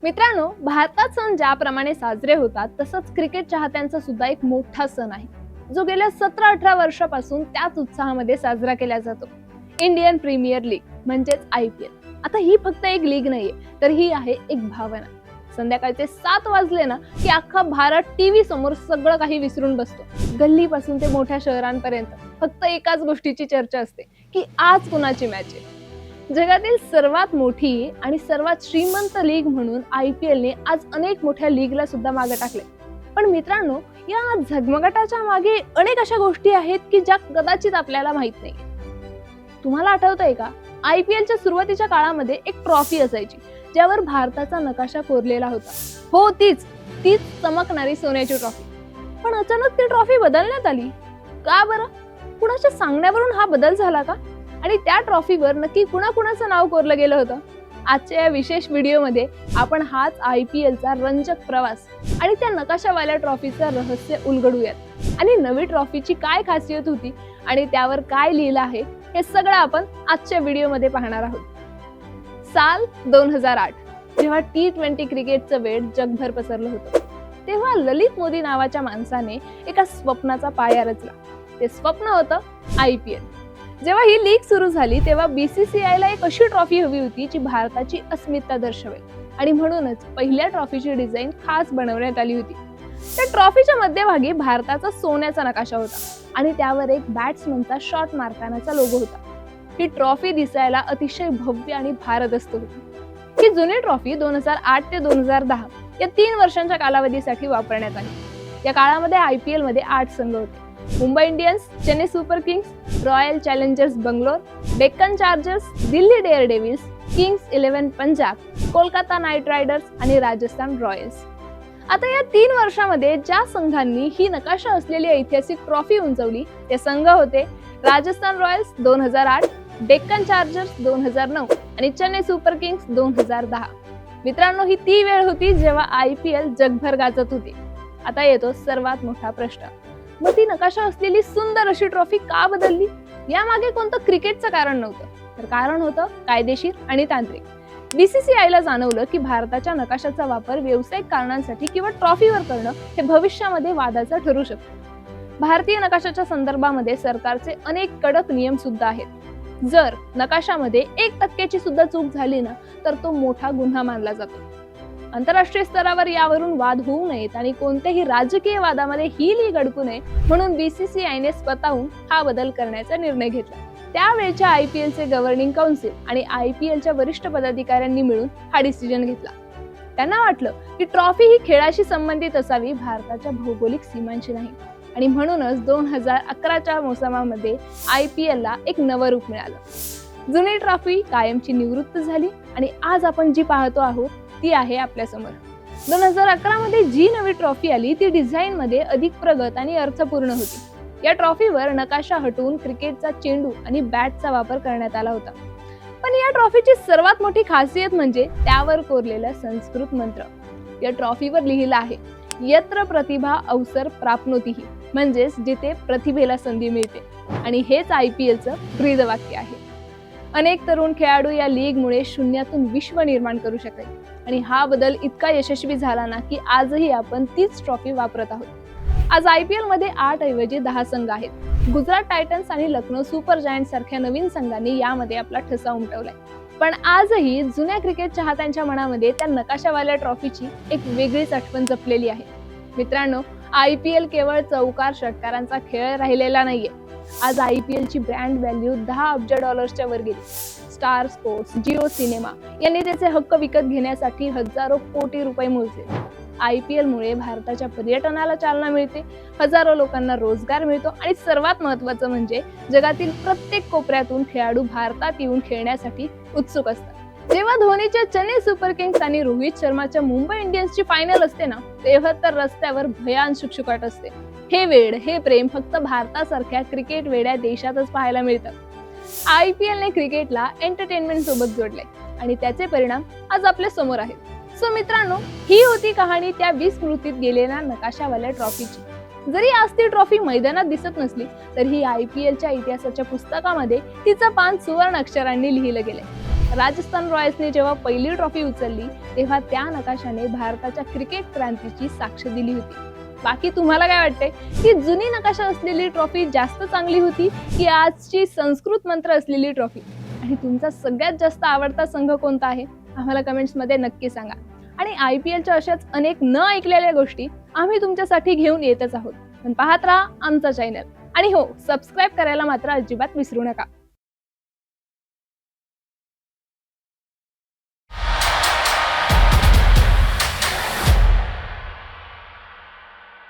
मित्रांनो, भारतात सण ज्याप्रमाणे साजरे होतात तसंच क्रिकेट चाहत्यांचा सुद्धा एक मोठा सण आहे जो गेल्या 17-18 वर्षापासून त्याच उत्साहामध्ये साजरा केला जातो. इंडियन प्रीमियर लीग म्हणजेच IPL. आता ही फक्त एक लीग नाहीये, तर ही आहे एक भावना. संध्याकाळचे 7 वाजले ना की अख्खा भारत टीव्ही समोर सगळं काही विसरून बसतो. गल्लीपासून ते मोठ्या शहरांपर्यंत फक्त एकाच गोष्टीची चर्चा असते की आज कुणाची मॅच आहे. जगातील सर्वात मोठी आणि सर्वात श्रीमंत लीग म्हणून IPL ने आज अनेक मोठ्या लीगला सुद्धा मागे टाकले. पण मित्रांनो, या झगमगाटाच्या मागे अनेक अशा गोष्टी आहेत की ज्या कदाचित आपल्याला माहित नाही. तुम्हाला आठवतंय का, IPLच्या सुरुवातीच्या काळामध्ये एक ट्रॉफी असायची ज्यावर भारताचा नकाशा कोरलेला होता. हो, तीच चमकणारी सोन्याची ट्रॉफी. पण अचानक ती ट्रॉफी बदलण्यात आली. का बरं? कुणाच्या सांगण्यावरून हा बदल झाला का? आणि त्या ट्रॉफीवर नक्की कुणाकुणाचं नाव कोरलं गेलं होतं? आजच्या या विशेष व्हिडिओमध्ये आपण हाच IPLचा रंजक प्रवास आणि त्या नकाशावाल्या ट्रॉफीचं रहस्य उलगडूयात. आणि नवी ट्रॉफीची काय खासियत होती आणि त्यावर काय लिहिलं आहे हे सगळं आपण आजच्या व्हिडिओमध्ये पाहणार आहोत. साल 2008, जेव्हा T20 क्रिकेटचं वेड जगभर पसरलं होतं, तेव्हा ललित मोदी नावाच्या माणसाने एका स्वप्नाचा पाया रचला. ते स्वप्न होतं IPL. जेव्हा ही लीग सुरू झाली तेव्हा BCCIला एक अशी ट्रॉफी हवी होती जी भारताची अस्मिता दर्शवेल, आणि म्हणूनच पहिल्या ट्रॉफीची डिझाईन खास बनवण्यात आली होती. त्या ट्रॉफीच्या मध्यभागी भारताचा सोन्याचा नकाशा होता आणि त्यावर एक बॅट्समनचा शॉट मारतानाचा लोगो होता. ही ट्रॉफी दिसायला अतिशय भव्य आणि भारदस्त होती. ही जुनी ट्रॉफी 2008 ते 2010 या 3 वर्षांच्या कालावधीसाठी वापरण्यात आली. या काळामध्ये IPL मध्ये 8 संघ होते: Mumbai Indians, Chennai super Kings, royal challengers Bangalore, Deccan chargers, Delhi Daredevils, Kings 11 Punjab, Kolkata night riders आणि राजस्थान रॉयल्स. आता या 3 वर्षामध्ये ज्या संघांनी ही नकाशा असलेली ऐतिहासिक ट्रॉफी उंचवली ते संघ होते राजस्थान रॉयल्स 2008, डेक्कन चार्जर्स 2009 आणि चेन्नई सुपर किंग्स 2010. मित्रांनो, ही ती वेळ होती जेव्हा IPL जगभर गाजत होती. आता येतो सर्वात मोठा प्रश्न. मग ती नकाशा असलेली सुंदर अशी ट्रॉफी का बदलली? यामागे कोणतं क्रिकेटचं कारण नव्हतं, तर कारण होतं कायदेशीर आणि तांत्रिक. BCCIला जाणवलं की भारताच्या नकाशाचा वापर व्यावसायिक कारणांसाठी किंवा ट्रॉफीवर करणं हे भविष्यामध्ये वादाचं ठरू शकतं. भारतीय नकाशाच्या संदर्भामध्ये सरकारचे अनेक कडक नियम सुद्धा आहेत. जर नकाशामध्ये 1% सुद्धा चूक झाली ना तर तो मोठा गुन्हा मानला जातो. आंतरराष्ट्रीय स्तरावर यावरून वाद होऊ नयेत आणि कोणत्याही राजकीय वादामध्ये ही लीग अडकू नये म्हणून BCCIने स्वतःहून हा बदल करण्याचा निर्णय घेतला. त्यावेळच्या IPLचे गव्हर्निंग काउन्सिल आणि IPLच्या वरिष्ठ पदाधिकाऱ्यांनी मिळून हा डिसिजन घेतला. त्यांना वाटलं की ट्रॉफी ही खेळाशी संबंधित असावी, भारताच्या भौगोलिक सीमांशी नाही. आणि म्हणूनच 2011च्या मोसमामध्ये IPLला एक नवं रूप मिळालं. जुनी ट्रॉफी कायमची निवृत्त झाली आणि आज आपण जी पाहतो आहोत ती आहे आपल्या समोर. 2011 मध्ये जी नवी ट्रॉफी आली ती डिझाईन मध्ये अधिक प्रगत आणि अर्थपूर्ण होती. या ट्रॉफीवर नकाशा हटवून क्रिकेटचा चेंडू आणि बॅटचा वापर करण्यात आला होता. पण या ट्रॉफीची सर्वात मोठी खासियत म्हणजे त्यावर कोरलेला संस्कृत मंत्र. या ट्रॉफीवर लिहिलं आहे, यत्र प्रतिभा अवसर प्राप्नोतीहि, म्हणजेच जिथे प्रतिभेला संधी मिळते. आणि हेच IPLचं ब्रीदवाक्य आहे. अनेक तरुण खेळाडू या लीगमुळे शून्यातून विश्व निर्माण करू शकले आणि हा बदल इतका यशस्वी झाला ना की आजही आपण तीच ट्रॉफी वापरत आहोत. आज IPL मध्ये 8 ऐवजी 10 संघ आहेत. गुजरात टायटन्स आणि लखनौ सुपर जायंट सारख्या नवीन संघांनी यामध्ये आपला ठसा उमटवलाय. पण आजही जुन्या क्रिकेट चाहत्यांच्या मनामध्ये त्या नकाशावाल्या ट्रॉफीची एक वेगळीच आठवण जपलेली आहे. मित्रांनो, IPL केवळ चौकार षटकारांचा खेळ राहिलेला नाहीये. आज IPLची ब्रँड व्हॅल्यू $10 अब्ज वर गेली. स्टार स्पोर्ट्स, जिओ सिनेमा यांनी त्याचे हक्क विकत घेण्यासाठी हजारो कोटी रुपये मोजले. IPL मुळे भारताच्या पर्यटनाला चालना मिळते, हजारो लोकांना रोजगार मिळतो आणि सर्वात महत्त्वाचं म्हणजे जगातील प्रत्येक कोपऱ्यातून खेळाडू भारतात येऊन खेळण्यासाठी उत्सुक असतात. जेव्हा धोनीच्या चेन्नई सुपर किंग्स आणि रोहित शर्माच्या मुंबई इंडियन्सची फायनल असते ना, तेव्हा तर रस्त्यावर भयान शुकशुकाट असते. हे वेड, हे प्रेम फक्त भारतासारख्या क्रिकेट वेड्या देशातच पाहायला मिळतं. IPLने क्रिकेटला एंटरटेनमेंट सोबत जोडले आणि त्याचे परिणाम आज आपल्या समोर आहेत. सो मित्रांनो, ही होती कहाणी त्या विस्मृतीत गेलेल्या नकाशावाल्या ट्रॉफीची. जरी आज ती ट्रॉफी मैदानात दिसत नसली तरी IPLच्या इतिहासाच्या पुस्तकामध्ये तिचं पान सुवर्ण अक्षरांनी लिहिलं गेलंय. राजस्थान रॉयल्सने जेव्हा पहिली ट्रॉफी उचलली तेव्हा त्या नकाशाने भारताच्या क्रिकेट क्रांतीची साक्ष दिली होती. बाकी तुम्हाला काय वाटते की जुनी नकाशा असलेली ट्रॉफी जास्त चांगली होती की आजची संस्कृत मंत्र असलेली ट्रॉफी? आणि तुमचा सगळ्यात जास्त आवडता संघ कोणता आहे आम्हाला कमेंट्समध्ये नक्की सांगा. आणि IPLच्या अशाच अनेक न ऐकलेल्या गोष्टी आम्ही तुमच्यासाठी घेऊन येतच आहोत. पण पाहत राहा आमचा चॅनल आणि हो, सबस्क्राईब करायला मात्र अजिबात विसरू नका.